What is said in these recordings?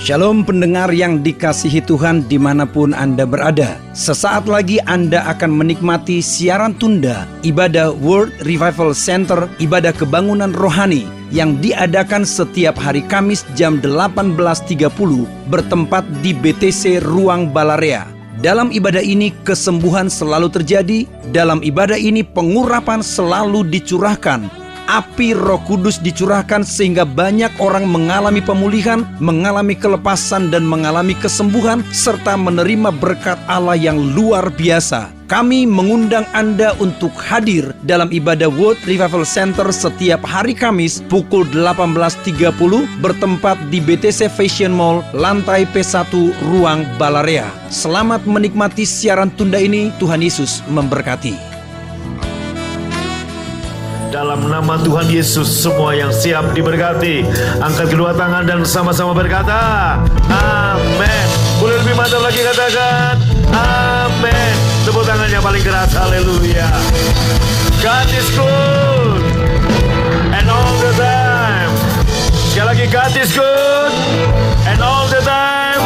Shalom pendengar yang dikasihi Tuhan dimanapun Anda berada. Sesaat lagi Anda akan menikmati siaran tunda ibadah World Revival Center, ibadah kebangunan rohani yang diadakan setiap hari Kamis jam 18.30 bertempat di BTC Ruang Balarea. Dalam ibadah ini kesembuhan selalu terjadi, dalam ibadah ini pengurapan selalu dicurahkan. Api Roh Kudus dicurahkan sehingga banyak orang mengalami pemulihan, mengalami kelepasan dan mengalami kesembuhan serta menerima berkat Allah yang luar biasa. Kami mengundang Anda untuk hadir dalam ibadah World Revival Center setiap hari Kamis pukul 18.30 bertempat di BTC Fashion Mall, lantai P1 Ruang Balarea. Selamat menikmati siaran tunda ini. Tuhan Yesus memberkati. Dalam nama Tuhan Yesus, semua yang siap diberkati, angkat kedua tangan dan sama-sama berkata, amin. Boleh lebih mantap lagi katakan, amin. Tepuk tangannya paling keras, haleluya. God is good, and all the time. Sekali lagi, God is good, and all the time.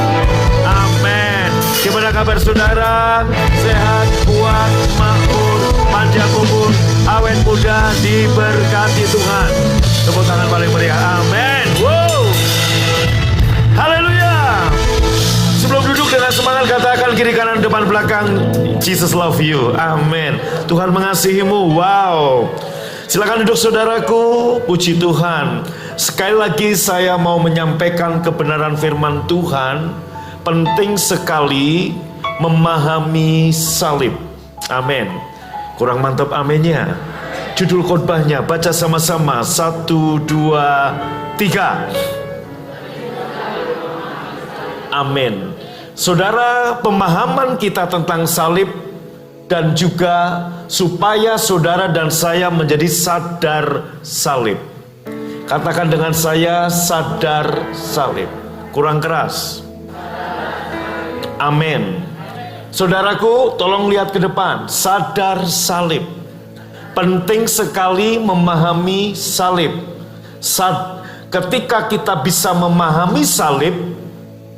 Amin. Gimana kabar saudara? Sehat, kuat, makmur, panjang umur, awet muda, diberkati Tuhan. Tepuk tangan paling meriah. Amin. Wow. Haleluya. Sebelum duduk dengan semangat katakan kiri kanan depan belakang, Jesus love you. Amin. Tuhan mengasihimu. Wow. Silakan duduk saudaraku. Puji Tuhan. Sekali lagi saya mau menyampaikan kebenaran firman Tuhan. Penting sekali memahami salib. Amin. Kurang mantap aminnya. Judul khotbahnya baca sama-sama. 1, 2, 3. Amin. Saudara, pemahaman kita tentang salib dan juga supaya saudara dan saya menjadi sadar salib. Katakan dengan saya, sadar salib. Kurang keras. Amin. Saudaraku, tolong lihat ke depan. Sadar salib. Penting sekali memahami salib. Ketika kita bisa memahami salib,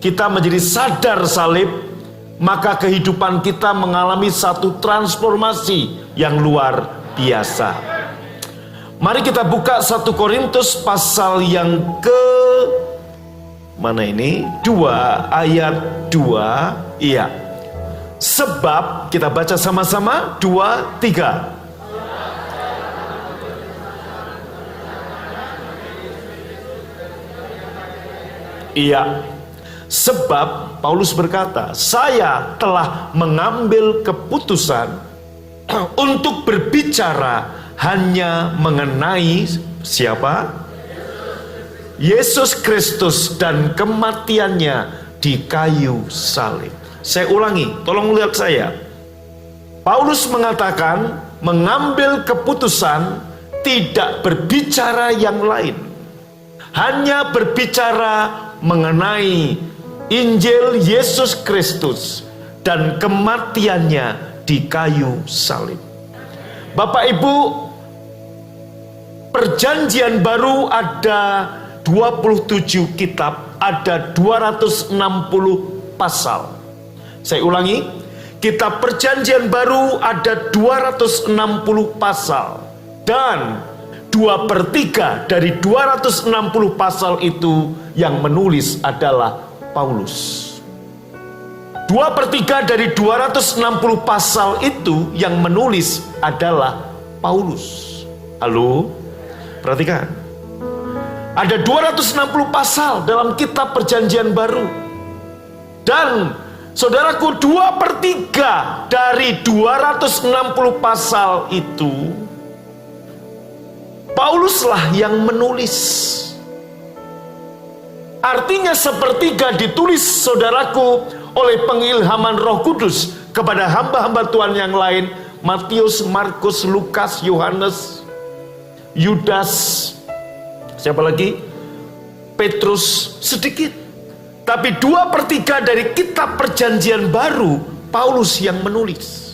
kita menjadi sadar salib, maka kehidupan kita mengalami satu transformasi yang luar biasa. Mari kita buka 1 Korintus pasal yang mana ini? 2 ayat 2. Iya. Sebab kita baca sama-sama 2, 3. Iya. Sebab Paulus berkata, saya telah mengambil keputusan untuk berbicara hanya mengenai siapa? Yesus Kristus dan kematiannya di kayu salib. Saya ulangi, tolong lihat saya. Paulus mengatakan mengambil keputusan tidak berbicara yang lain, hanya berbicara mengenai Injil Yesus Kristus dan kematiannya di kayu salib. Bapak Ibu, Perjanjian Baru ada 27 kitab, ada 260 pasal. Saya ulangi, kitab Perjanjian Baru ada 260 pasal. Dan 2/3 dari 260 pasal itu yang menulis adalah Paulus. 2/3 dari 260 pasal itu yang menulis adalah Paulus. Halo? Perhatikan. Ada 260 pasal dalam kitab Perjanjian Baru. Dan saudaraku, 2/3 dari 260 pasal itu Pauluslah yang menulis. Artinya 1/3 ditulis saudaraku oleh pengilhaman Roh Kudus kepada hamba-hamba Tuhan yang lain. Matius, Markus, Lukas, Yohanes, Yudas, siapa lagi? Petrus, sedikit. Tapi 2/3 dari kitab Perjanjian Baru Paulus yang menulis.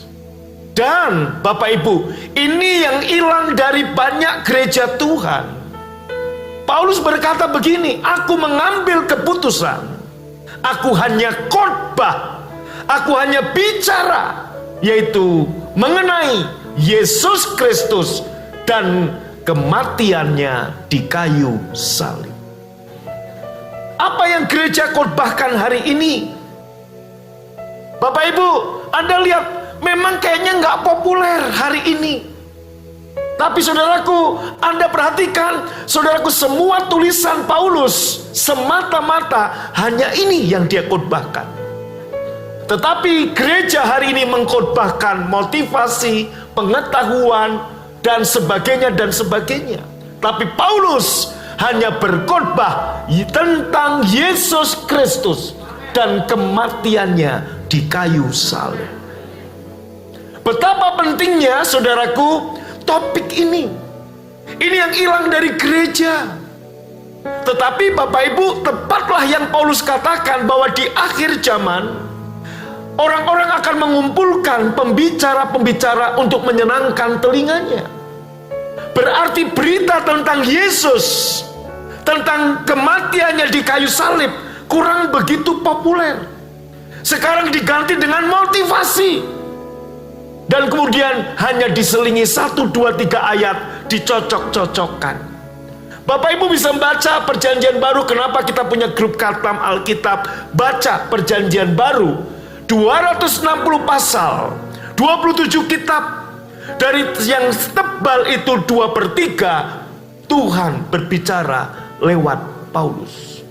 Dan Bapak Ibu, ini yang hilang dari banyak gereja Tuhan. Paulus berkata begini, aku mengambil keputusan Aku hanya khotbah, aku hanya bicara, yaitu mengenai Yesus Kristus dan kematiannya di kayu salib. Apa yang gereja khotbahkan hari ini? Bapak Ibu, Anda lihat memang kayaknya nggak populer hari ini. Tapi saudaraku, Anda perhatikan, saudaraku, semua tulisan Paulus semata-mata hanya ini yang dia khotbahkan. Tetapi gereja hari ini mengkhotbahkan motivasi, pengetahuan, dan sebagainya dan sebagainya. Tapi Paulus hanya berkhotbah tentang Yesus Kristus dan kematiannya di kayu salib. Betapa pentingnya, saudaraku, topik ini. Ini yang hilang dari gereja. Tetapi Bapak Ibu, tepatlah yang Paulus katakan bahwa di akhir zaman orang-orang akan mengumpulkan pembicara-pembicara untuk menyenangkan telinganya. Berarti berita tentang Yesus, tentang kematiannya di kayu salib kurang begitu populer. Sekarang diganti dengan motivasi. Dan kemudian hanya diselingi 1, 2, 3 ayat, dicocok-cocokkan. Bapak Ibu bisa baca Perjanjian Baru. Kenapa kita punya grup Khatam Alkitab? Baca Perjanjian Baru, 260 pasal, 27 kitab. Dari yang tebal itu 2/3, Tuhan berbicara lewat Paulus.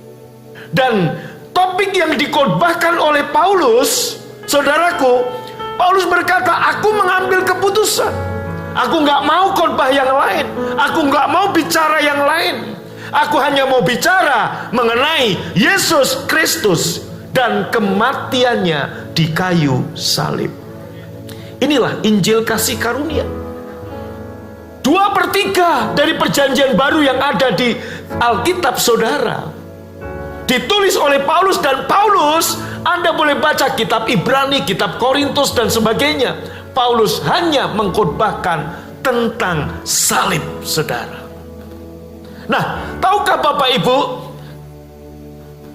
Dan topik yang dikhotbahkan oleh Paulus, saudaraku, Paulus berkata, aku mengambil keputusan. Aku nggak mau khotbah yang lain. Aku nggak mau bicara yang lain. Aku hanya mau bicara mengenai Yesus Kristus dan kematiannya di kayu salib. Inilah Injil kasih karunia. 2/3 dari Perjanjian Baru yang ada di Alkitab, saudara, ditulis oleh Paulus. Dan Paulus, Anda boleh baca kitab Ibrani, kitab Korintus, dan sebagainya. Paulus hanya mengkhotbahkan tentang salib, saudara. Nah, tahukah Bapak Ibu,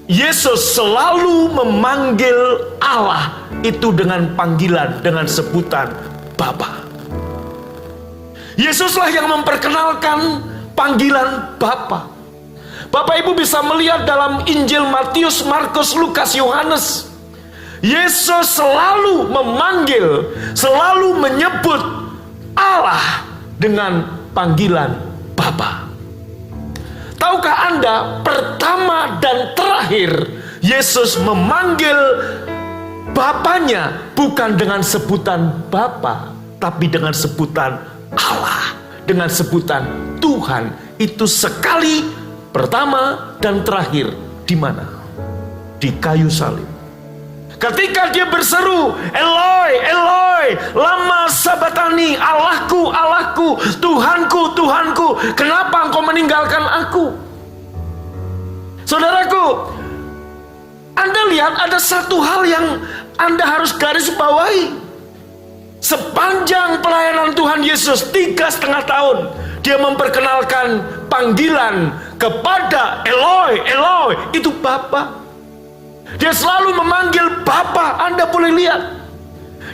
Yesus selalu memanggil Allah itu dengan panggilan, dengan sebutan Bapa. Yesuslah yang memperkenalkan panggilan Bapa. Bapak Ibu bisa melihat dalam Injil Matius, Markus, Lukas, Yohanes, Yesus selalu memanggil, selalu menyebut Allah dengan panggilan Bapa. Tahukah Anda, pertama dan terakhir Yesus memanggil Bapanya bukan dengan sebutan Bapa, tapi dengan sebutan Allah, dengan sebutan Tuhan. Itu sekali, pertama dan terakhir. Di mana? Di kayu salib. Ketika dia berseru, Eloi, Eloi, lama sabatani, Allahku, Allahku, Tuhanku, Tuhanku, kenapa engkau meninggalkan aku? Saudaraku, Anda lihat ada satu hal yang Anda harus garis bawahi. Sepanjang pelayanan Tuhan Yesus 3,5 tahun, dia memperkenalkan panggilan kepada Eloi, Eloi, itu Bapa. Dia selalu memanggil Bapa. Anda boleh lihat,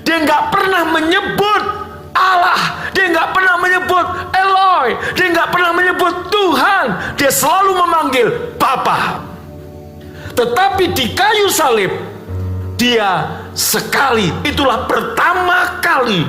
dia nggak pernah menyebut Allah, dia nggak pernah menyebut Eloi, dia nggak pernah menyebut Tuhan. Dia selalu memanggil Bapa. Tetapi di kayu salib, dia sekali, itulah pertama kali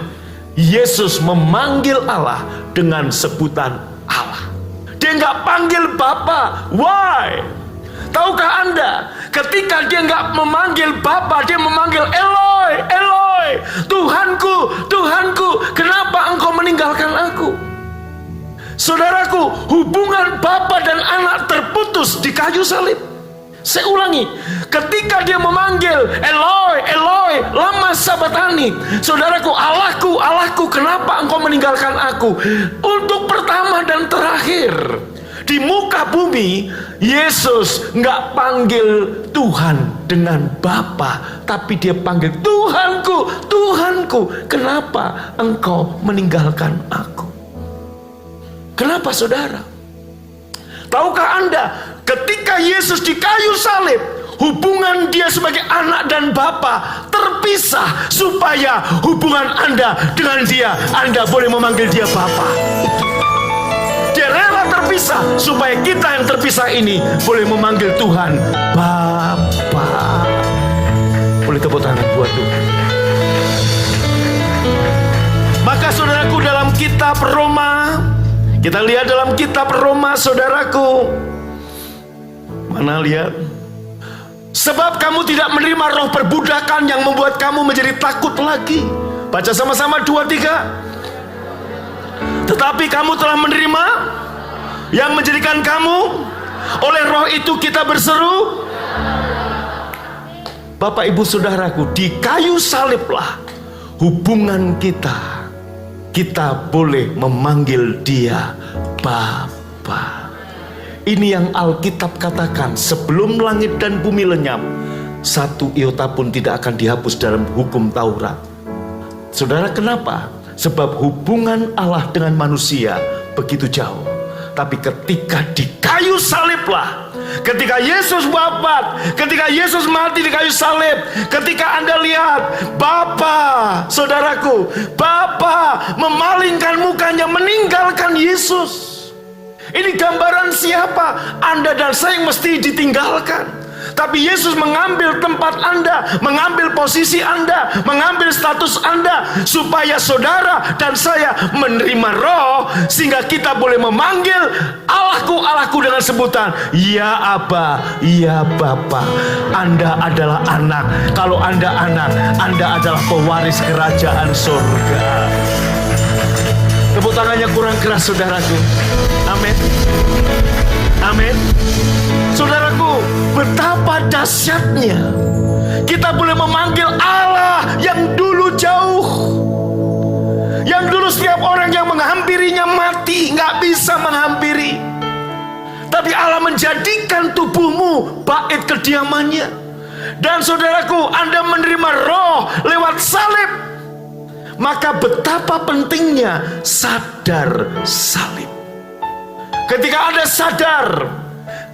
Yesus memanggil Allah dengan sebutan Allah. Dia nggak panggil Bapa. Why? Tahukah Anda, ketika dia nggak memanggil Bapa, dia memanggil Eloi, Eloi, Tuhanku, Tuhanku, kenapa engkau meninggalkan aku? Saudaraku, hubungan Bapa dan anak terputus di kayu salib. Saya ulangi, ketika dia memanggil Eloi, Eloi, lama sabatani, saudaraku, Allahku, Allahku, kenapa engkau meninggalkan aku? Untuk pertama dan terakhir di muka bumi, Yesus nggak panggil Tuhan dengan Bapa, tapi dia panggil Tuhanku, Tuhanku, kenapa engkau meninggalkan aku? Kenapa, saudara? Tahukah Anda, ketika Yesus di kayu salib, hubungan hubungan dia sebagai anak dan bapa terpisah, supaya hubungan Anda dengan dia, Anda boleh memanggil dia bapa. Dia rela terpisah supaya kita yang terpisah ini boleh memanggil Tuhan Bapa. Boleh tepuk tangan buat Tuhan. Maka saudaraku, dalam kitab Roma, kita lihat dalam kitab Roma, saudaraku. Mana lihat? Sebab kamu tidak menerima roh perbudakan yang membuat kamu menjadi takut lagi. Baca sama-sama 2-3. Tetapi kamu telah menerima yang menjadikan kamu, oleh roh itu kita berseru. Bapak ibu saudaraku, di kayu saliblah hubungan kita. Kita boleh memanggil dia Bapa. Ini yang Alkitab katakan, sebelum langit dan bumi lenyap, satu iota pun tidak akan dihapus dalam hukum Taurat. Saudara, kenapa? Sebab hubungan Allah dengan manusia begitu jauh. Tapi ketika di kayu saliblah, ketika Yesus wafat, ketika Yesus mati di kayu salib, ketika Anda lihat Bapa, saudaraku, Bapa memalingkan mukanya meninggalkan Yesus. Ini gambaran siapa? Anda dan saya yang mesti ditinggalkan. Tapi Yesus mengambil tempat Anda, mengambil posisi Anda, mengambil status Anda, supaya saudara dan saya menerima roh, sehingga kita boleh memanggil Allahku, Allahku dengan sebutan Ya Aba, Ya Bapa. Anda adalah anak. Kalau Anda anak, Anda adalah pewaris kerajaan surga. Tepuk tangannya kurang keras, saudaraku. Amin. Amin. Saudaraku, betapa dahsyatnya kita boleh memanggil Allah yang dulu jauh, yang dulu setiap orang yang menghampirinya mati, nggak bisa menghampiri. Tapi Allah menjadikan tubuhmu bait kediamannya. Dan saudaraku, Anda menerima roh lewat salib. Maka betapa pentingnya sadar salib. Ketika Anda sadar,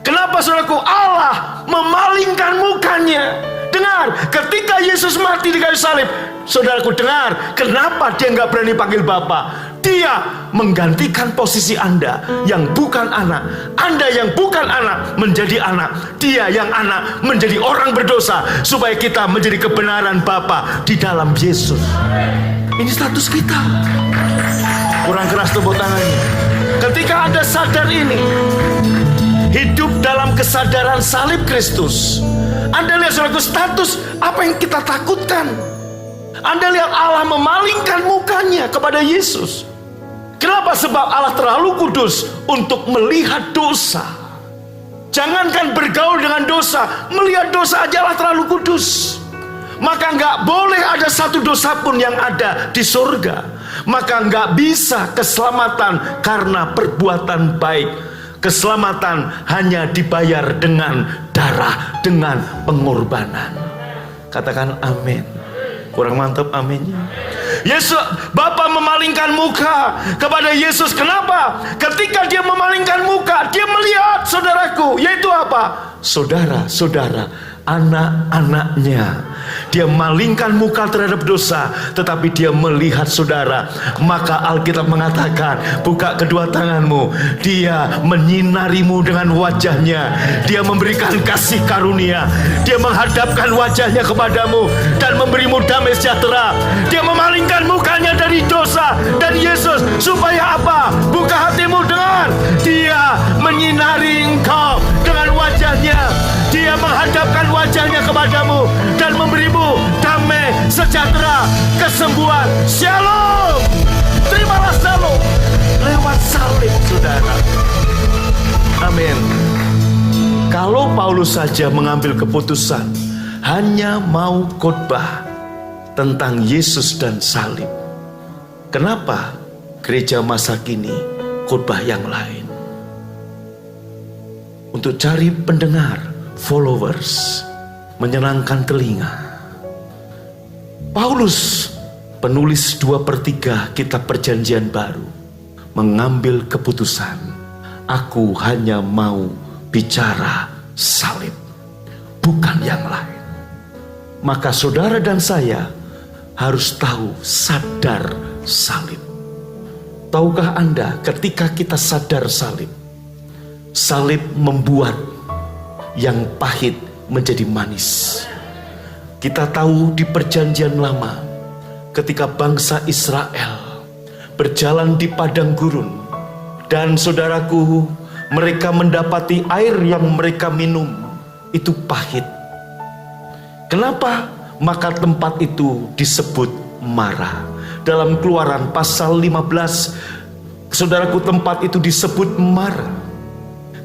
kenapa saudaraku Allah memalingkan mukanya? Dengar, ketika Yesus mati di kayu salib, saudaraku dengar, kenapa dia nggak berani panggil Bapa? Dia menggantikan posisi Anda yang bukan anak. Anda yang bukan anak menjadi anak. Dia yang anak menjadi orang berdosa, supaya kita menjadi kebenaran Bapa di dalam Yesus. Ini status kita. Kurang keras tepuk tangannya. Ketika Anda sadar ini, hidup dalam kesadaran salib Kristus, Anda lihat saudaraku, status apa yang kita takutkan. Anda lihat Allah memalingkan mukanya kepada Yesus. Kenapa? Sebab Allah terlalu kudus untuk melihat dosa. Jangankan bergaul dengan dosa, melihat dosa aja Allah terlalu kudus. Maka nggak boleh ada satu dosa pun yang ada di surga. Maka nggak bisa keselamatan karena perbuatan baik. Keselamatan hanya dibayar dengan darah, dengan pengorbanan. Katakan amin. Kurang mantap aminnya. Yesus, Bapa memalingkan muka kepada Yesus. Kenapa? Ketika dia memalingkan muka, dia melihat saudaraku, yaitu apa? Saudara-saudara, anak-anaknya. Dia malingkan muka terhadap dosa, tetapi dia melihat saudara. Maka Alkitab mengatakan, buka kedua tanganmu. Dia menyinarimu dengan wajahnya. Dia memberikan kasih karunia. Dia menghadapkan wajahnya kepadamu dan memberimu damai sejahtera. Dia memalingkan mukanya dari dosa dan Yesus, supaya apa? Buka hatimu, dengar. Dia menyinari engkau dengan wajahnya. Dia menghadapkan wajahnya kepadamu dan memberimu damai, sejahtera, kesembuhan. Shalom. Terimalah shalom lewat salib, saudara. Amin. Kalau Paulus saja mengambil keputusan hanya mau khotbah tentang Yesus dan salib, kenapa gereja masa kini khotbah yang lain? Untuk cari pendengar, followers, menyenangkan telinga. Paulus, penulis 2/3 kitab Perjanjian Baru, mengambil keputusan, aku hanya mau bicara salib, bukan yang lain. Maka saudara dan saya harus tahu sadar salib. Tahukah Anda ketika kita sadar salib, salib membuat yang pahit menjadi manis. Kita tahu di perjanjian lama, ketika bangsa Israel berjalan di padang gurun, dan saudaraku, mereka mendapati air yang mereka minum itu pahit. Kenapa? Maka tempat itu disebut Mara. Dalam Keluaran pasal 15, saudaraku, tempat itu disebut Mara.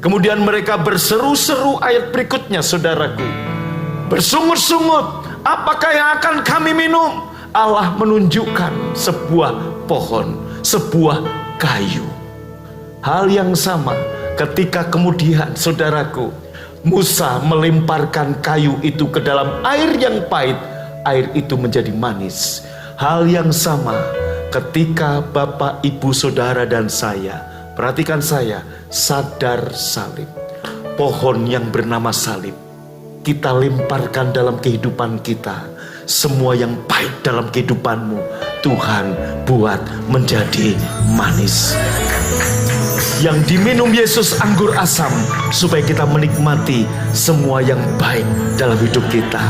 Kemudian mereka berseru-seru ayat berikutnya, saudaraku, bersungut-sungut, apakah yang akan kami minum? Allah menunjukkan sebuah pohon, sebuah kayu. Hal yang sama ketika kemudian, saudaraku, Musa melemparkan kayu itu ke dalam air yang pahit, air itu menjadi manis. Hal yang sama ketika Bapak, Ibu, Saudara dan saya, perhatikan saya, sadar salib. Pohon yang bernama salib kita lemparkan dalam kehidupan kita. Semua yang pahit dalam kehidupanmu Tuhan buat menjadi manis. Yang diminum Yesus anggur asam supaya kita menikmati semua yang baik dalam hidup kita.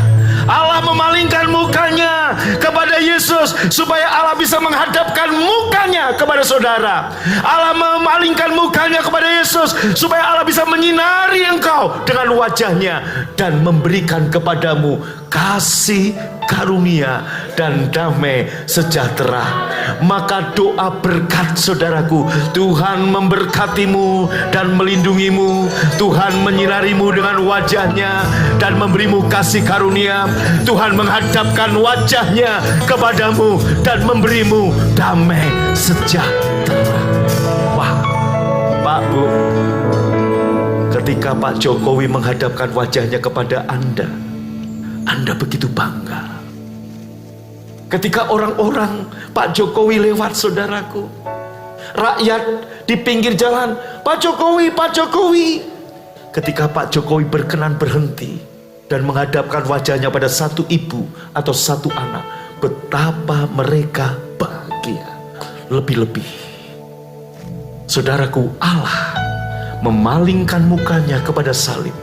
Allah memalingkan mukanya kepada Yesus supaya Allah bisa menghadapkan mukanya kepada saudara. Allah memalingkan mukanya kepada Yesus supaya Allah bisa menyinari engkau dengan wajahnya dan memberikan kepadamu kasih, karunia, dan damai sejahtera. Maka doa berkat, saudaraku, Tuhan memberkatimu dan melindungimu. Tuhan menyinarimu dengan wajahnya dan memberimu kasih karunia. Tuhan menghadapkan wajahnya kepadamu dan memberimu damai sejahtera. Wah, Pak, Bu, ketika Pak Jokowi menghadapkan wajahnya kepada Anda begitu bangga. Ketika orang-orang Pak Jokowi lewat, saudaraku, rakyat di pinggir jalan, Pak Jokowi, Pak Jokowi. Ketika Pak Jokowi berkenan berhenti dan menghadapkan wajahnya pada satu ibu atau satu anak, betapa mereka bahagia. Lebih-lebih, saudaraku, Allah memalingkan mukanya kepada salib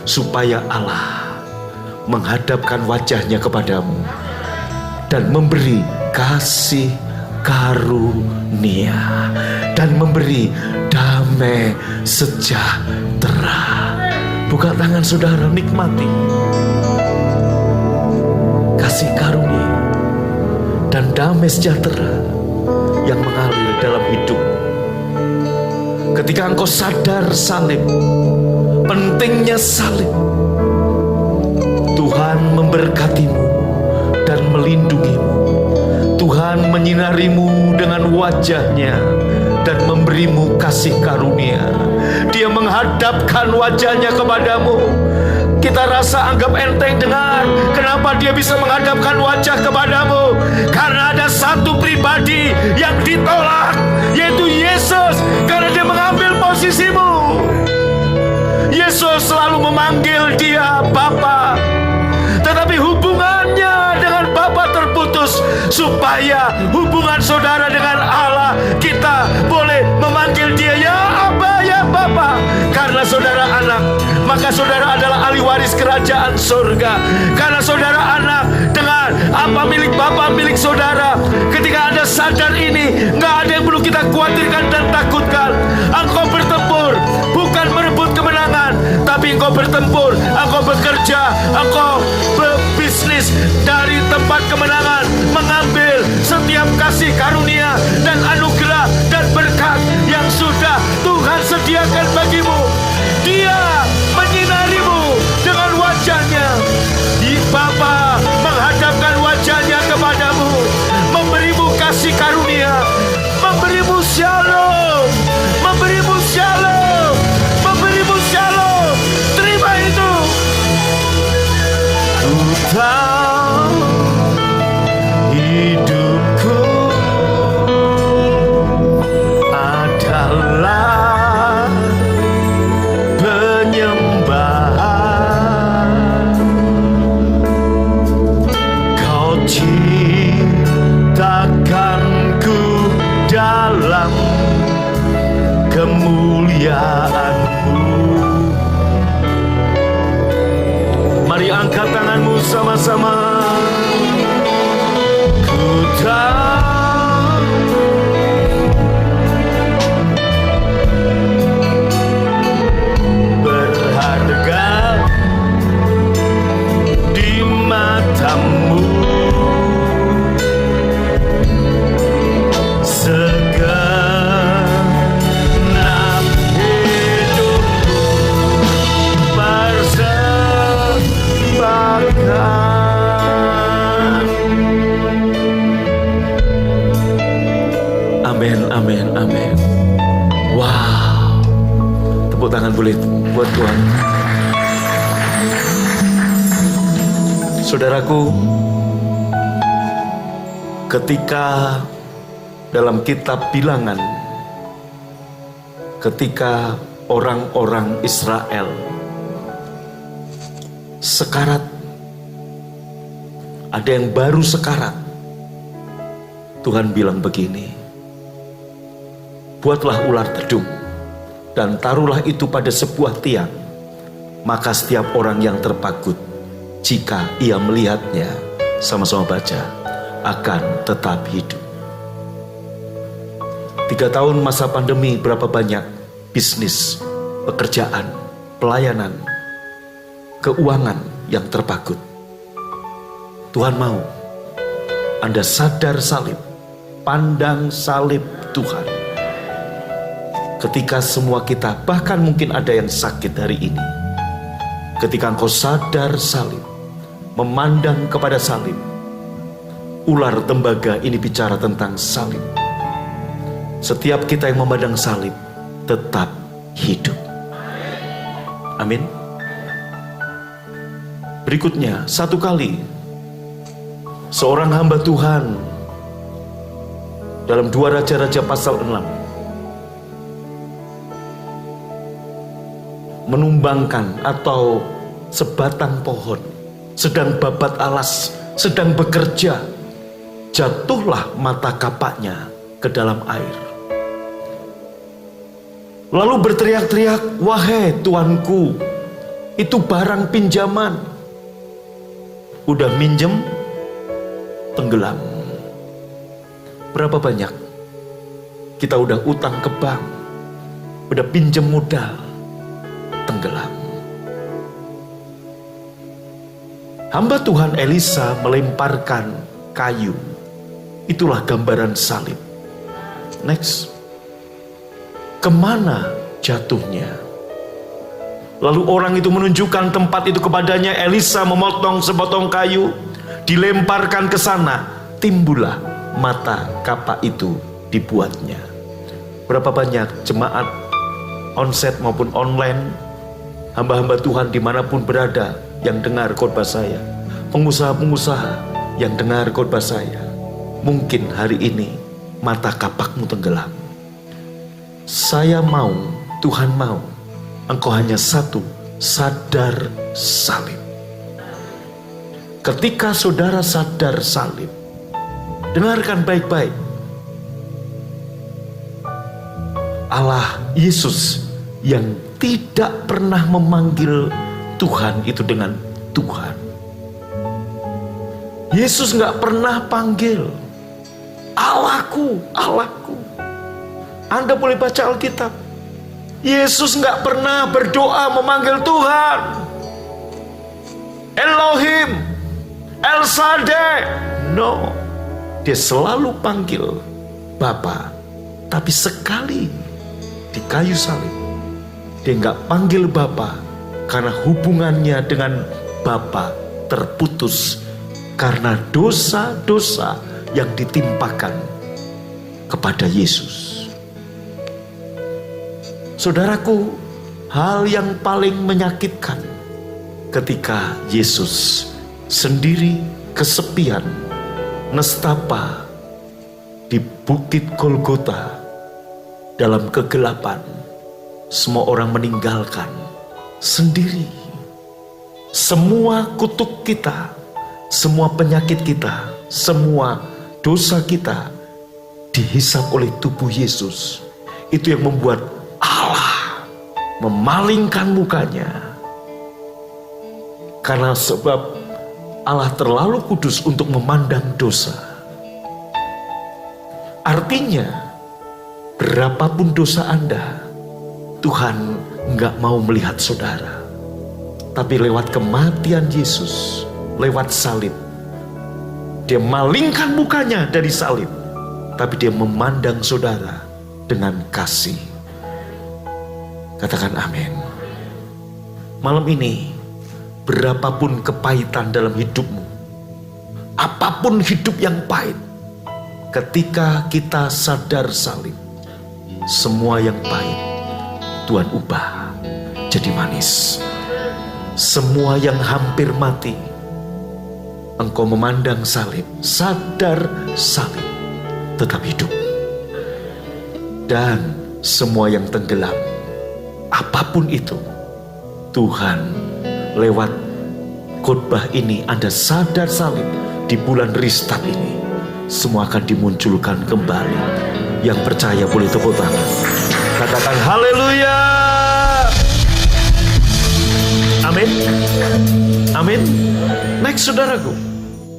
supaya Allah menghadapkan wajahnya kepadamu dan memberi kasih karunia dan memberi damai sejahtera. Buka tangan saudara, nikmati kasih karunia dan damai sejahtera yang mengalir dalam hidup. Ketika engkau sadar salib, pentingnya salib, Tuhan memberkatimu dan melindungimu. Tuhan menyinarimu dengan wajahnya dan memberimu kasih karunia. Dia menghadapkan wajahnya kepadamu. Kita rasa anggap enteng, dengar, kenapa dia bisa menghadapkan wajah kepadamu? Karena ada satu pribadi yang ditolak, yaitu Yesus. Karena dia mengambil posisimu. Yesus selalu memanggil dia Bapa, tetapi hubungannya dengan Bapa terputus. Supaya hubungan saudara dengan Allah, kita boleh memanggil dia ya Aba, ya Bapa. Karena saudara anak, maka saudara adalah ahli waris kerajaan surga. Karena saudara anak, dengan apa milik Bapa, milik saudara. Ketika Anda sadar ini, nggak ada yang perlu kita khawatirkan dan takutkan. Engkau bertempur bukan merebut kemenangan, tapi engkau bertempur, engkau bekerja, engkau berbisnis dari tempat kemenangan, mengambil setiap kasih karunia dan anugerah dan berkat yang sudah Tuhan sediakan bagimu. Dia menyinarimu dengan wajahnya. Bapa menghadapkan wajahnya kepadamu, memberimu kasih karunia, memberimu shalom, memberimu shalom, memberimu shalom. Terima itu. Ku tahu hidupku adalah penyembahan. bersama-sama. Ku tahu berharga di matamu. Segenap hidupku persembahkan. Amin, amin, amin. Wow. Tepuk tangan boleh buat Tuhan. Saudaraku, ketika dalam kitab Bilangan, ketika orang-orang Israel sekarat, ada yang baru sekarat, Tuhan bilang begini, buatlah ular tedung dan taruhlah itu pada sebuah tiang, maka setiap orang yang terpagut, jika ia melihatnya, sama-sama baca, akan tetap hidup. 3 tahun masa pandemi, berapa banyak bisnis, pekerjaan, pelayanan, keuangan yang terpagut. Tuhan mau Anda sadar salib, pandang salib Tuhan. Ketika semua kita, bahkan mungkin ada yang sakit hari ini, ketika engkau sadar salib, memandang kepada salib, ular tembaga ini bicara tentang salib. Setiap kita yang memandang salib tetap hidup. Amin. Berikutnya, satu kali seorang hamba Tuhan dalam 2 Raja-Raja pasal 6 menumbangkan atau sebatang pohon sedang babat alas, sedang bekerja, jatuhlah mata kapaknya ke dalam air. Lalu berteriak-teriak, wahai tuanku, itu barang pinjaman. Udah minjem, tenggelam. Berapa banyak kita udah utang ke bank, udah pinjem modal, tenggelam. Hamba Tuhan Elisa melemparkan kayu. Itulah gambaran salib. Next. Kemana jatuhnya? Lalu orang itu menunjukkan tempat itu kepadanya. Elisa memotong sepotong kayu, dilemparkan ke sana. Timbullah mata kapak itu dibuatnya. Berapa banyak jemaat onsite maupun online, hamba-hamba Tuhan dimanapun berada yang dengar khotbah saya, pengusaha-pengusaha yang dengar khotbah saya, mungkin hari ini mata kapakmu tenggelam. Saya mau, Tuhan mau, engkau hanya satu, sadar salib. Ketika saudara sadar salib, dengarkan baik-baik. Allah Yesus yang tidak pernah memanggil Tuhan itu dengan Tuhan. Yesus gak pernah panggil Allahku, Allahku. Anda boleh baca Alkitab. Yesus gak pernah berdoa memanggil Tuhan Elohim, El Shaddai. No, dia selalu panggil Bapa. Tapi sekali di kayu salib, dia gak panggil Bapa karena hubungannya dengan Bapa terputus karena dosa-dosa yang ditimpakan kepada Yesus. Saudaraku, hal yang paling menyakitkan ketika Yesus sendiri kesepian, nestapa di bukit Golgota dalam kegelapan, semua orang meninggalkan sendiri. Semua kutuk kita, semua penyakit kita, semua dosa kita dihisap oleh tubuh Yesus. Itu yang membuat Allah memalingkan mukanya. Karena sebab Allah terlalu kudus untuk memandang dosa. Artinya, berapapun dosa Anda, Tuhan nggak mau melihat saudara. Tapi lewat kematian Yesus, lewat salib, Dia malingkan mukanya dari salib, tapi Dia memandang saudara dengan kasih. Katakan amin. Malam ini, berapapun kepahitan dalam hidupmu, apapun hidup yang pahit, ketika kita sadar salib, semua yang pahit Tuhan ubah jadi manis. Semua yang hampir mati, engkau memandang salib, sadar salib, tetap hidup. Dan semua yang tenggelam, apapun itu, Tuhan lewat khotbah ini Anda sadar salib di bulan Restart ini, semua akan dimunculkan kembali. Yang percaya boleh tepuk tangan. Katakan haleluya. Amin. Amin. Next saudaraku,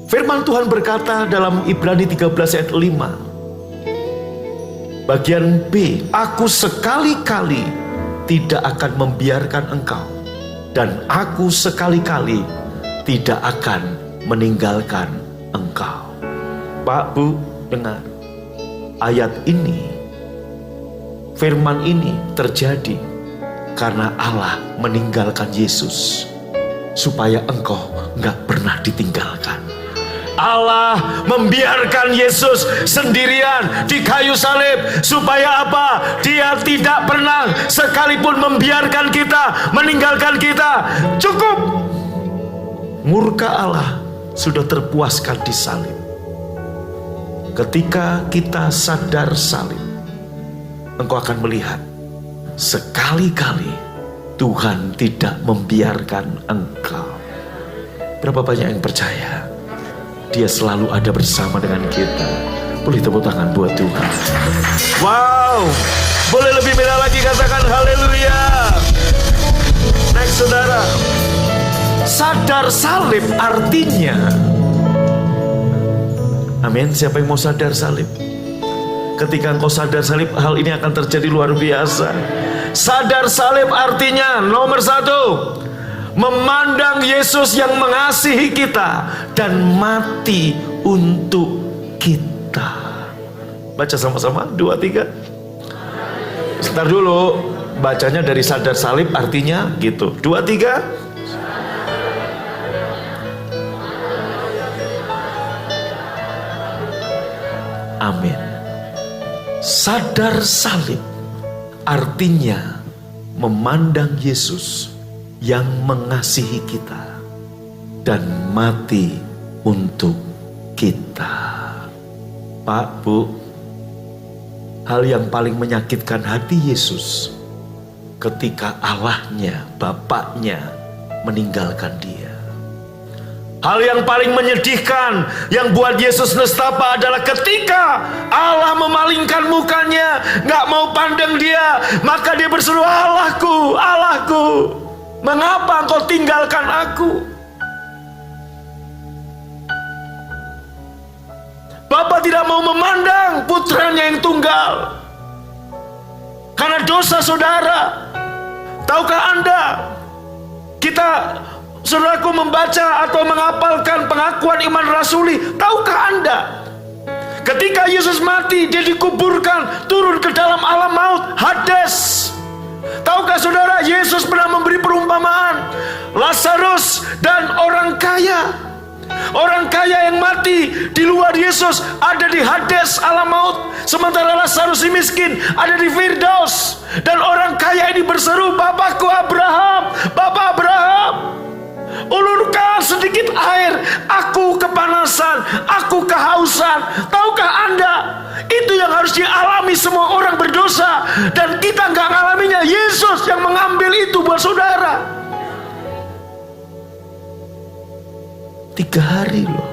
firman Tuhan berkata dalam Ibrani 13 ayat 5, bagian B, aku sekali-kali tidak akan membiarkan engkau, dan aku sekali-kali tidak akan meninggalkan engkau. Pak, Bu, dengar. Ayat ini, firman ini terjadi karena Allah meninggalkan Yesus supaya engkau nggak pernah ditinggalkan. Allah membiarkan Yesus sendirian di kayu salib supaya apa? Dia tidak pernah sekalipun membiarkan kita, meninggalkan kita. Cukup. Murka Allah sudah terpuaskan di salib. Ketika kita sadar salib, engkau akan melihat sekali-kali Tuhan tidak membiarkan engkau. Berapa banyak yang percaya Dia selalu ada bersama dengan kita? Boleh tepuk tangan buat Tuhan. Wow, boleh lebih meriah lagi, katakan haleluya. Next saudara, sadar salib artinya, amin. Siapa yang mau sadar salib? Ketika engkau sadar salib, hal ini akan terjadi luar biasa. Sadar salib artinya nomor 1, memandang Yesus yang mengasihi kita dan mati untuk kita. Baca sama-sama, 2, 3. Sebentar dulu, bacanya dari sadar salib artinya gitu. 2, 3. Amin. Sadar salib artinya memandang Yesus yang mengasihi kita dan mati untuk kita. Pak, Bu, hal yang paling menyakitkan hati Yesus ketika Allahnya, Bapaknya meninggalkan Dia. Hal yang paling menyedihkan yang buat Yesus nestapa adalah ketika Allah memalingkan mukanya, gak mau pandang Dia, maka Dia berseru, Allahku, Allahku, mengapa engkau tinggalkan aku? Bapa tidak mau memandang putranya yang tunggal karena dosa saudara. Tahukah Anda, saudaraku membaca atau menghafalkan pengakuan iman rasuli, tahukah Anda, ketika Yesus mati, Dia dikuburkan, turun ke dalam alam maut, Hades. Tahukah saudara, Yesus pernah memberi perumpamaan Lazarus dan orang kaya. Orang kaya yang mati di luar Yesus ada di Hades, alam maut, sementara Lazarus si miskin ada di Firdaus. Dan orang kaya ini berseru, Bapakku Abraham, Bapak Abraham, ulurkan sedikit air, aku kepanasan, aku kehausan. Tahukah Anda, itu yang harus dialami semua orang berdosa, dan kita nggak ngalaminya. Yesus yang mengambil itu buat saudara. 3 hari loh.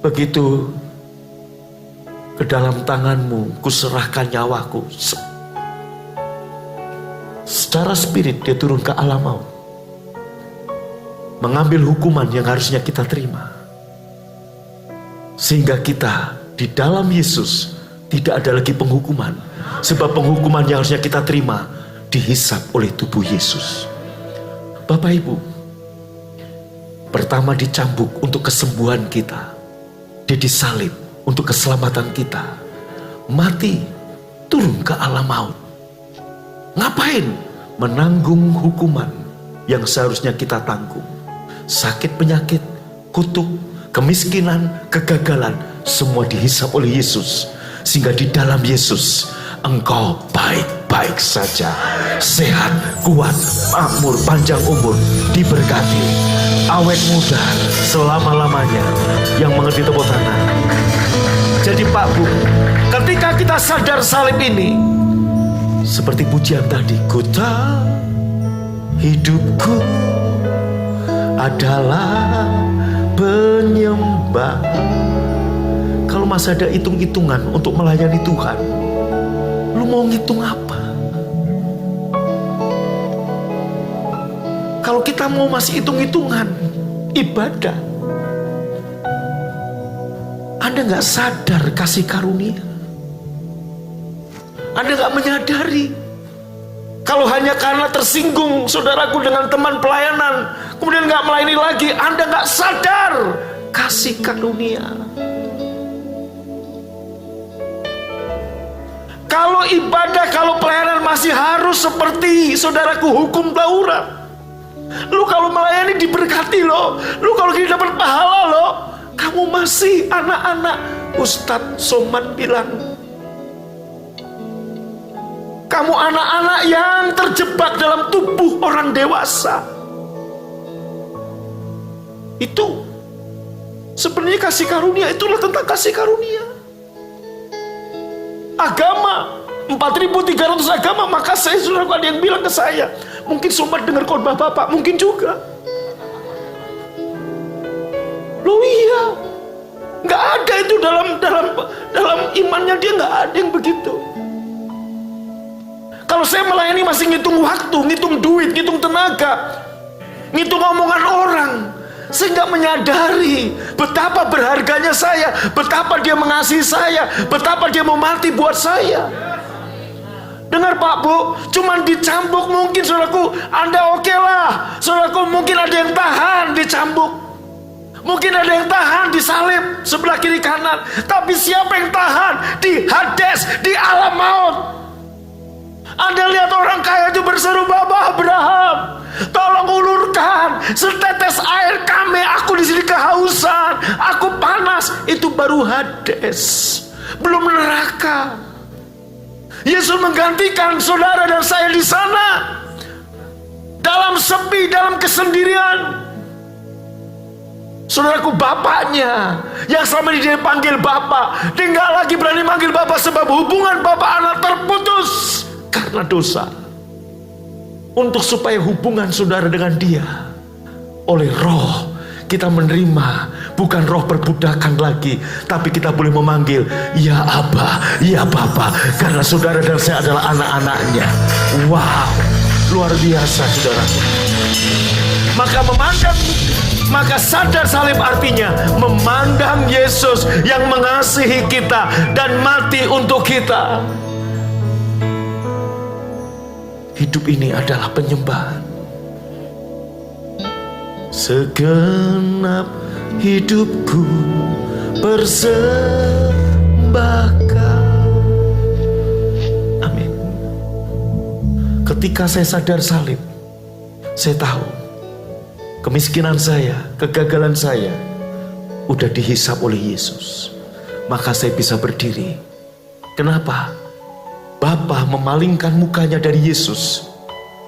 Begitu ke dalam tanganmu kuserahkan nyawaku. Secara spirit dia turun ke alam maut. mengambil hukuman yang harusnya kita terima. Sehingga kita di dalam Yesus tidak ada lagi penghukuman. Sebab penghukuman yang harusnya kita terima dihisap oleh tubuh Yesus. Bapak Ibu, pertama dicambuk untuk kesembuhan kita. Dia disalib untuk keselamatan kita. Mati, turun ke alam maut. Ngapain? Menanggung hukuman yang seharusnya kita tanggung. Sakit, penyakit, kutuk, kemiskinan, kegagalan, semua dihisap oleh Yesus. Sehingga di dalam Yesus engkau baik-baik saja, sehat, kuat, makmur, panjang umur, diberkati, awet muda selama-lamanya. Yang mengerti tepuk tangan. Jadi Pak Bu, ketika kita sadar salib ini, seperti pujian tadi, ku tahu hidupku adalah penyembah. Kalau masih ada hitung-hitungan untuk melayani Tuhan, lu mau ngitung apa? Kalau kita mau masih hitung-hitungan ibadah, Anda gak sadar kasih karunia. Anda gak menyadari. Kalau hanya karena tersinggung saudaraku dengan teman pelayanan, kemudian gak melayani lagi, Anda gak sadar kasih karunia. Kalau ibadah, kalau pelayanan masih harus seperti saudaraku hukum Taurat. Lu kalau melayani diberkati loh. Lu kalau gini dapat pahala loh. Kamu masih anak-anak. Ustadz Somad bilang, kamu anak-anak yang terjebak dalam tubuh orang dewasa. Itu sebenarnya kasih karunia. Itulah tentang kasih karunia. Agama 4.300 agama. Maka saya sudah ada yang bilang ke saya, mungkin Somad dengar khotbah Bapak, mungkin juga. Loh iya, nggak ada itu dalam imannya dia, nggak ada yang begitu. Kalau saya melayani masih ngitung waktu, ngitung duit, ngitung tenaga, ngitung omongan orang, saya nggak menyadari betapa berharganya saya, betapa dia mengasihi saya, betapa dia mau mati buat saya. Dengar Pak Bu, cuman dicambuk mungkin saudaraku, Anda oke lah. Saudaraku mungkin ada yang tahan dicambuk, mungkin ada yang tahan disalib sebelah kiri kanan. Tapi siapa yang tahan di Hades, di alam maut? Anda lihat orang kaya itu berseru, Bapak Abraham, tolong ulurkan setetes air kami, aku di sini kehausan, aku panas. Itu baru Hades, belum neraka. Yesus menggantikan saudara dan saya di sana, dalam sepi, dalam kesendirian. Saudaraku, bapaknya yang selama ini dia panggil Bapak, dia nggak lagi berani manggil Bapak sebab hubungan Bapak anak terputus karena dosa. Untuk supaya hubungan saudara dengan dia oleh Roh kita menerima, bukan roh perbudakan lagi, tapi kita boleh memanggil ya Abba, ya Bapa, karena saudara dan saya adalah anak-anaknya. Wow, luar biasa saudara. Maka sadar salib artinya memandang Yesus yang mengasihi kita dan mati untuk kita. Hidup ini adalah penyembahan. Segenap hidupku persembahkan. Amin. Ketika saya sadar salib, saya tahu kemiskinan saya, kegagalan saya udah dihisap oleh Yesus. Maka saya bisa berdiri. Kenapa? Bapa memalingkan mukanya dari Yesus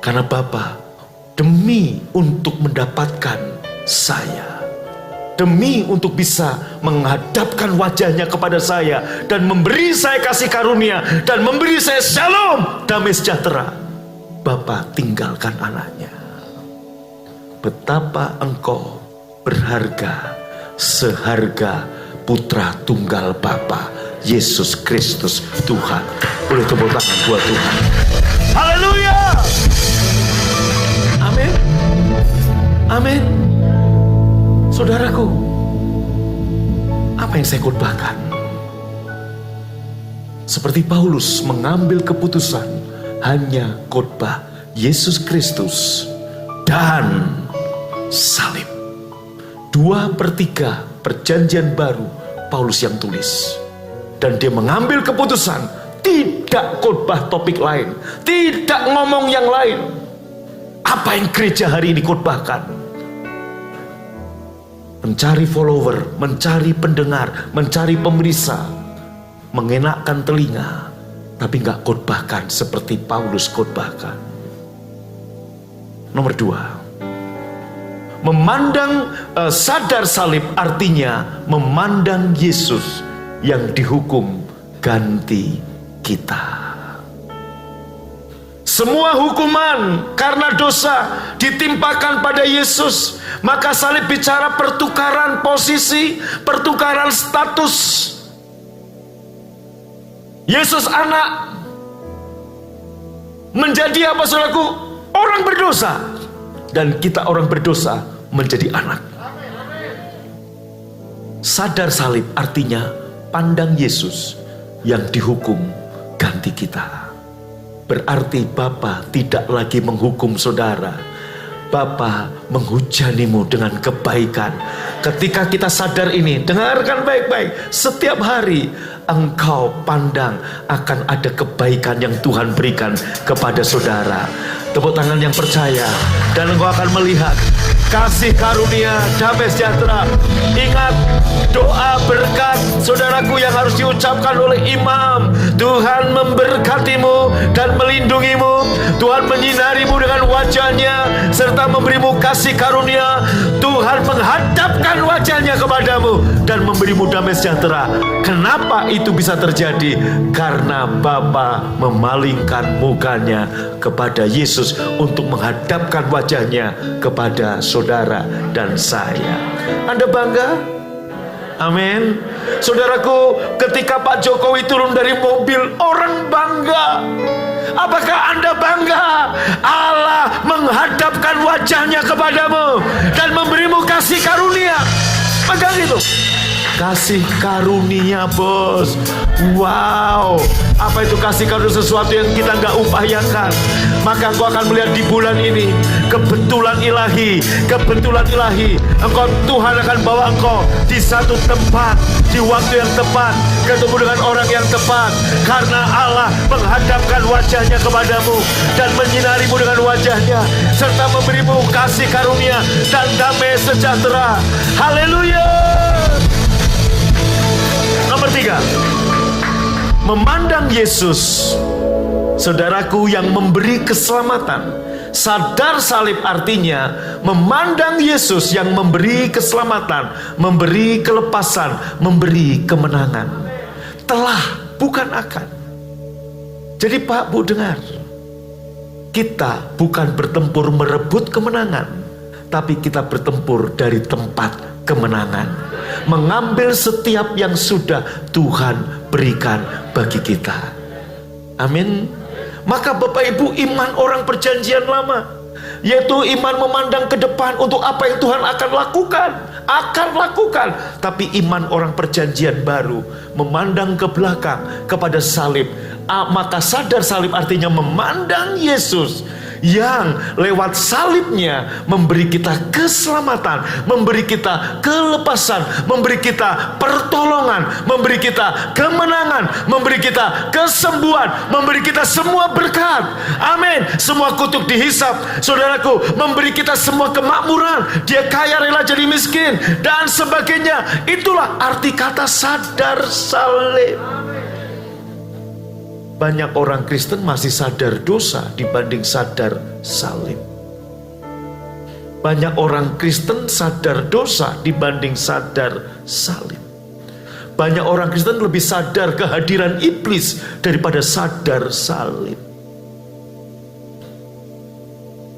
karena Bapa demi untuk mendapatkan saya, demi untuk bisa menghadapkan wajahnya kepada saya dan memberi saya kasih karunia dan memberi saya shalom, damai sejahtera, Bapa tinggalkan anaknya. Betapa engkau berharga, seharga putra tunggal Bapa Yesus Kristus Tuhan. Boleh tepuk tangan buat Tuhan. Haleluya. Amin. Amin. Saudaraku, apa yang saya khotbahkan? Seperti Paulus mengambil keputusan hanya khotbah Yesus Kristus dan salib. 2/3 perjanjian baru Paulus yang tulis. Dan dia mengambil keputusan tidak khotbah topik lain, tidak ngomong yang lain. Apa yang gereja hari ini khotbahkan? Mencari follower, mencari pendengar, mencari pemirsa, mengenakkan telinga, tapi gak khotbahkan seperti Paulus khotbahkan. Nomor 2, memandang sadar salib artinya memandang Yesus yang dihukum ganti kita. Semua hukuman karena dosa ditimpakan pada Yesus. Maka salib bicara pertukaran posisi, pertukaran status. Yesus anak menjadi apa, saudaraku? Orang berdosa. Dan kita orang berdosa menjadi anak. Sadar salib artinya pandang Yesus yang dihukum ganti kita. Berarti Bapa tidak lagi menghukum saudara. Bapa menghujanimu dengan kebaikan. Ketika kita sadar ini, dengarkan baik-baik. Setiap hari engkau pandang akan ada kebaikan yang Tuhan berikan kepada saudara. Tepuk tangan yang percaya, dan engkau akan melihat kasih karunia, damai sejahtera. Ingat doa berkat saudaraku yang harus diucapkan oleh imam. Tuhan memberkatimu dan melindungimu. Tuhan menyinarimu dengan wajahnya serta memberimu kasih karunia. Tuhan menghadapkan wajahnya kepadamu dan memberimu damai sejahtera. Kenapa itu bisa terjadi? Karena Bapa memalingkan mukanya kepada Yesus untuk menghadapkan wajahnya kepada saudara dan saya. Anda bangga? Amin. Saudaraku, ketika Pak Jokowi turun dari mobil, orang bangga. Apakah Anda bangga? Allah menghadapkan wajahnya kepadamu dan memberimu kasih karunia. Pegang itu. Kasih karunia, bos. Wow, apa itu kasih karunia? Sesuatu yang kita nggak upayakan. Maka engkau akan melihat di bulan ini kebetulan ilahi, kebetulan ilahi. Engkau, Tuhan akan bawa engkau di satu tempat, di waktu yang tepat, ketemu dengan orang yang tepat. Karena Allah menghadapkan wajahnya kepadamu dan menyinarimu dengan wajahnya, serta memberimu kasih karunia dan damai sejahtera. Haleluya. Nomor 3, memandang Yesus, saudaraku, yang memberi keselamatan. Sadar salib artinya memandang Yesus yang memberi keselamatan, memberi kelepasan, memberi kemenangan. Telah, bukan akan. Jadi Pak, Bu, dengar. Kita bukan bertempur merebut kemenangan, tapi kita bertempur dari tempat kemenangan. Mengambil setiap yang sudah Tuhan berikan bagi kita. Amin. Maka Bapak Ibu, iman orang perjanjian lama, yaitu iman memandang ke depan untuk apa yang Tuhan akan lakukan. Tapi iman orang perjanjian baru memandang ke belakang kepada salib. Maka sadar salib artinya memandang Yesus yang lewat salibnya memberi kita keselamatan, memberi kita kelepasan, memberi kita pertolongan, memberi kita kemenangan, memberi kita kesembuhan, memberi kita semua berkat. Amin. Semua kutuk dihisap, saudaraku, memberi kita semua kemakmuran. Dia kaya rela jadi miskin dan sebagainya. Itulah arti kata sadar salib. Banyak orang Kristen masih sadar dosa dibanding sadar salib. Banyak orang Kristen sadar dosa dibanding sadar salib. Banyak orang Kristen lebih sadar kehadiran iblis daripada sadar salib.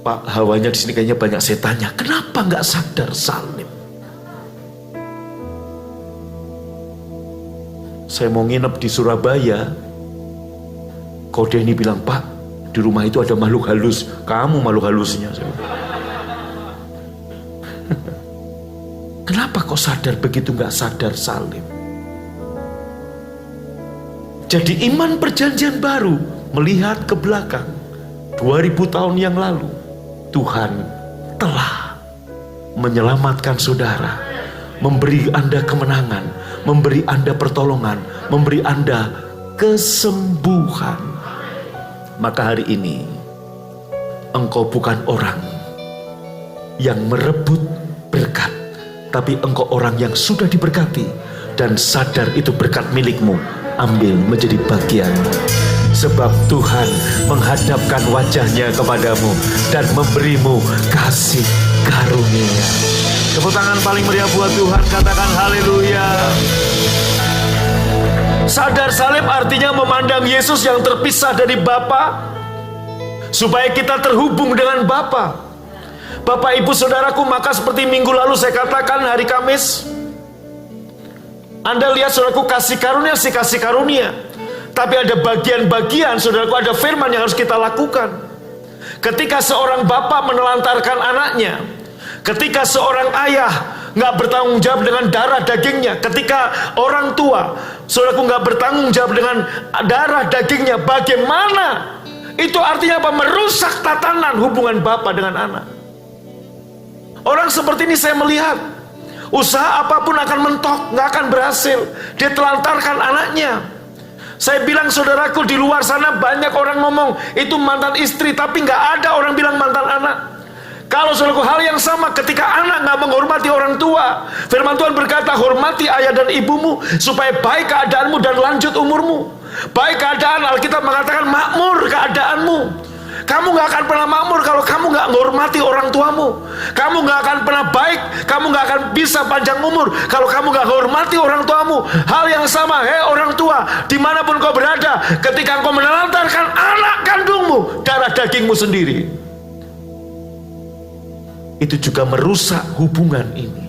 Pak, hawanya di sini kayaknya banyak setannya. Kenapa nggak sadar salib? Saya mau nginep di Surabaya. Kode ini bilang, Pak, di rumah itu ada makhluk halus. Kamu makhluk halusnya. Kenapa kok sadar begitu gak sadar salib? Jadi iman perjanjian baru melihat ke belakang 2000 tahun yang lalu, Tuhan telah menyelamatkan saudara, memberi Anda kemenangan, memberi Anda pertolongan, memberi Anda kesembuhan. Maka hari ini engkau bukan orang yang merebut berkat, tapi engkau orang yang sudah diberkati dan sadar itu berkat milikmu. Ambil menjadi bagianmu, sebab Tuhan menghadapkan wajahnya kepadamu dan memberimu kasih karunia. Tepuk tangan paling meriah buat Tuhan, katakan haleluya. Sadar salib artinya memandang Yesus yang terpisah dari Bapa, supaya kita terhubung dengan Bapa. Bapak ibu saudaraku, maka seperti minggu lalu saya katakan hari Kamis, Anda lihat saudaraku, kasih karunia. Tapi ada bagian-bagian saudaraku, ada firman yang harus kita lakukan. Ketika seorang bapak menelantarkan anaknya, ketika seorang ayah nggak bertanggung jawab dengan darah dagingnya, ketika orang tua saudaraku nggak bertanggung jawab dengan darah dagingnya, bagaimana? Itu artinya apa? Merusak tatanan hubungan bapak dengan anak. Orang seperti ini saya melihat, usaha apapun akan mentok, nggak akan berhasil. Dia telantarkan anaknya. Saya bilang saudaraku, di luar sana banyak orang ngomong itu mantan istri, tapi nggak ada orang bilang mantan anak. Kalau saudaraku, hal yang sama ketika anak nggak menghormati orang tua. Firman Tuhan berkata, hormati ayah dan ibumu supaya baik keadaanmu dan lanjut umurmu. Baik keadaan, Alkitab mengatakan makmur keadaanmu. Kamu gak akan pernah makmur kalau kamu gak menghormati orang tuamu. Kamu gak akan pernah baik, kamu gak akan bisa panjang umur kalau kamu gak menghormati orang tuamu. Hal yang sama, hei orang tua, dimanapun kau berada, ketika engkau menelantarkan anak kandungmu, darah dagingmu sendiri, itu juga merusak hubungan ini.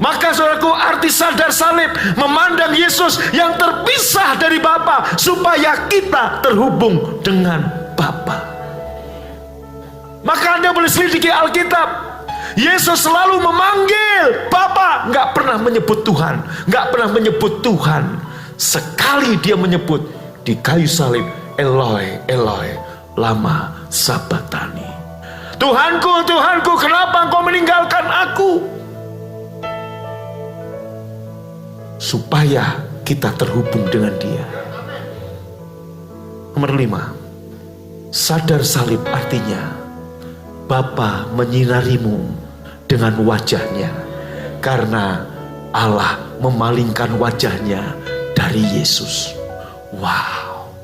Maka saudaraku, arti sadar salib memandang Yesus yang terpisah dari Bapa supaya kita terhubung dengan Bapa. Maka Anda boleh selidiki Alkitab. Yesus selalu memanggil Bapa, nggak pernah menyebut Tuhan, nggak pernah menyebut Tuhan. Sekali dia menyebut di kayu salib, Eloi, Eloi, lama sabachthani. Tuhanku, Tuhanku, kenapa engkau meninggalkan aku? Supaya kita terhubung dengan dia. Nomor 5, sadar salib artinya Bapa menyinarimu dengan wajahnya, karena Allah memalingkan wajahnya dari Yesus. Wow.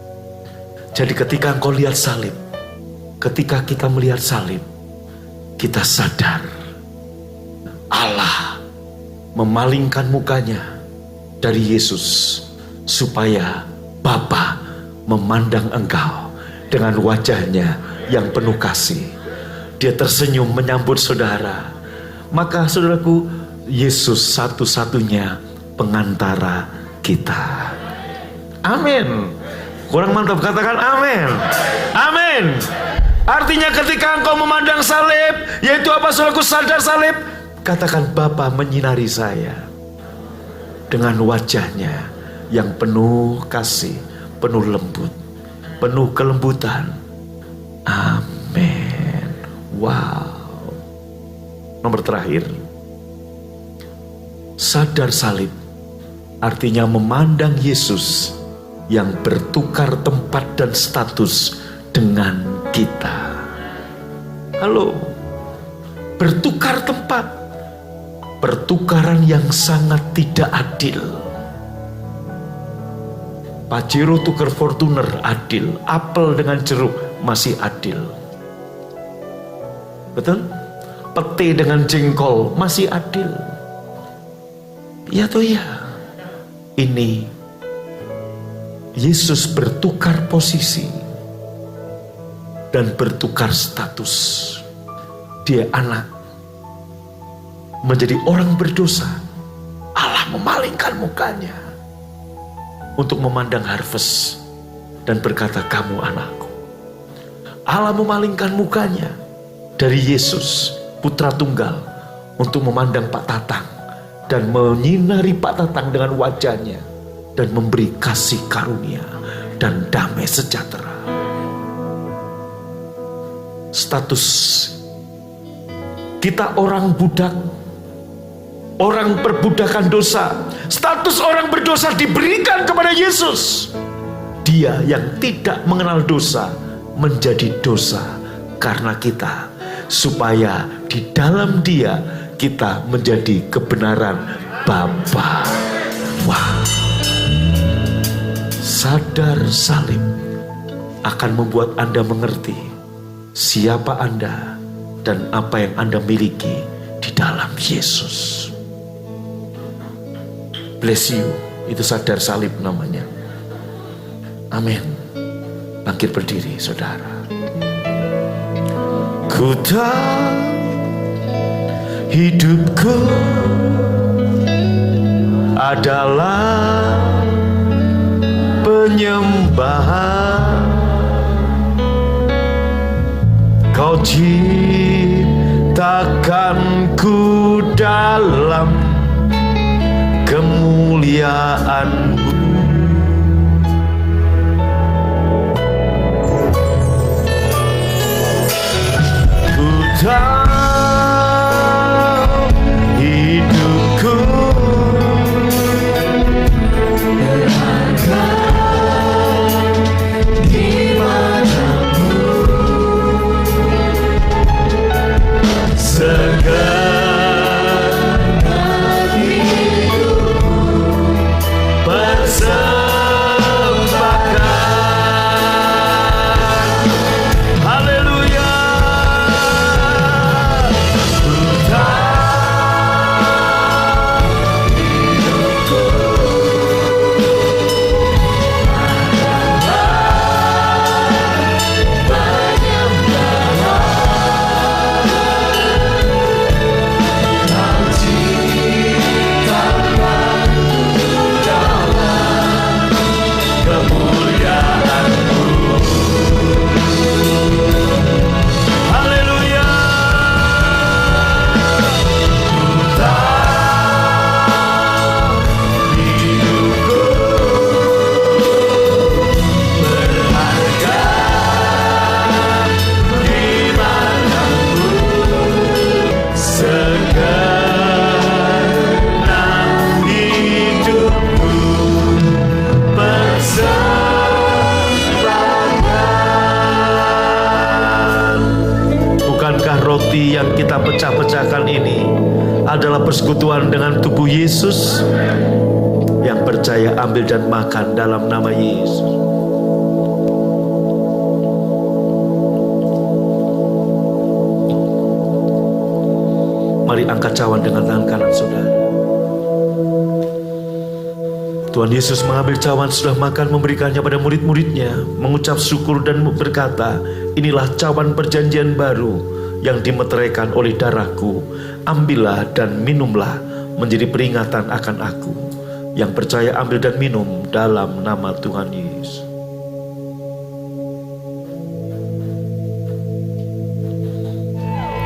Jadi ketika engkau lihat salib, ketika kita melihat salib, kita sadar Allah memalingkan mukanya dari Yesus supaya Bapa memandang engkau dengan wajahnya yang penuh kasih. Dia tersenyum menyambut saudara. Maka saudaraku, Yesus satu-satunya pengantara kita. Amin. Kurang mantap, katakan amin. Amin. Artinya ketika engkau memandang salib, yaitu apa saudaraku, sadar salib, katakan Bapa menyinari saya dengan wajahnya yang penuh kasih, penuh lembut, penuh kelembutan. Amin. Wow. Nomor terakhir, sadar salib artinya memandang Yesus yang bertukar tempat dan status dengan kita. Halo, bertukar tempat. Pertukaran yang sangat tidak adil. Pajero tukar Fortuner adil, apel dengan jeruk masih adil. Betul? Pete dengan jengkol masih adil. Ya toh ya. Ini Yesus bertukar posisi dan bertukar status. Dia anak menjadi orang berdosa. Allah memalingkan mukanya untuk memandang Harvest dan berkata, kamu anakku. Allah memalingkan mukanya dari Yesus, putra tunggal, untuk memandang Pak Tatang dan menyinari Pak Tatang dengan wajahnya dan memberi kasih karunia dan damai sejahtera. Status kita orang budak, orang perbudakan dosa. Status orang berdosa diberikan kepada Yesus. Dia yang tidak mengenal dosa menjadi dosa karena kita, supaya di dalam Dia kita menjadi kebenaran Bapa. Wah, sadar salib akan membuat Anda mengerti siapa Anda dan apa yang Anda miliki di dalam Yesus. Bless you, itu sadar salib namanya. Amin. Bangkit berdiri, saudara. Ku tahu hidupku adalah penyembahan. Kau ciptakanku dalam kemuliaan-Mu. Ku tahu hidupku berharga di mata-Mu. Segenap hidupku persembahkan. Haleluya. Ku tahu hidupku roti yang kita pecah-pecahkan ini adalah persekutuan dengan tubuh Yesus. Yang percaya ambil dan makan dalam nama Yesus. Mari angkat cawan dengan tangan kanan saudara. Tuhan Yesus mengambil cawan sudah makan, memberikannya pada murid-muridnya, mengucap syukur dan berkata, inilah cawan perjanjian baru yang dimeteraikan oleh darahku. Ambillah dan minumlah menjadi peringatan akan aku. Yang percaya ambil dan minum dalam nama Tuhan Yesus.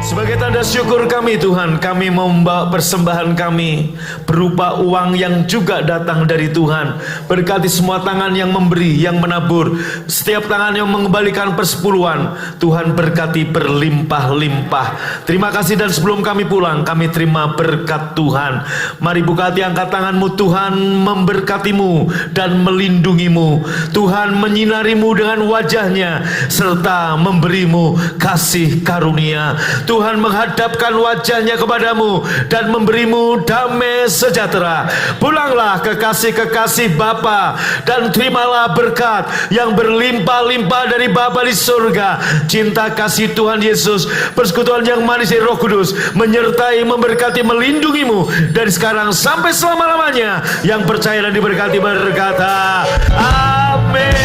Sebagai tanda syukur kami Tuhan, kami membawa persembahan kami berupa uang yang juga datang dari Tuhan. Berkati semua tangan yang memberi, yang menabur, setiap tangan yang mengembalikan persepuluhan. Tuhan berkati berlimpah-limpah. Terima kasih, dan sebelum kami pulang, kami terima berkat Tuhan. Mari buka hati, angkat tanganmu. Tuhan memberkatimu dan melindungimu. Tuhan menyinarimu dengan wajahnya serta memberimu kasih karunia. Tuhan menghadapkan wajahnya kepadamu dan memberimu damai sejahtera. Pulanglah kekasih-kekasih Bapa dan terimalah berkat yang berlimpah-limpah dari Bapa di surga. Cinta kasih Tuhan Yesus, persekutuan yang manis dari Roh Kudus menyertai, memberkati, melindungimu dari sekarang sampai selama-lamanya. Yang percaya dan diberkati berkata amin.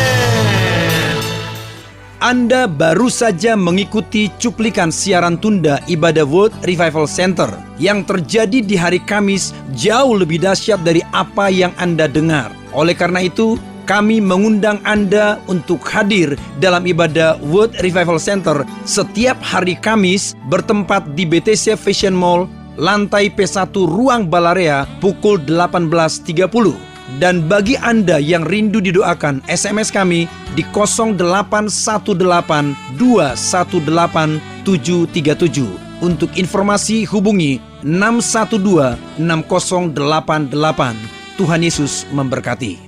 Anda baru saja mengikuti cuplikan siaran tunda ibadah World Revival Center yang terjadi di hari Kamis, jauh lebih dahsyat dari apa yang Anda dengar. Oleh karena itu, kami mengundang Anda untuk hadir dalam ibadah World Revival Center setiap hari Kamis bertempat di BTC Fashion Mall, lantai P1 Ruang Balarea pukul 18.30. Dan bagi Anda yang rindu didoakan, SMS kami di 0818218737. Untuk informasi hubungi 6126088. Tuhan Yesus memberkati.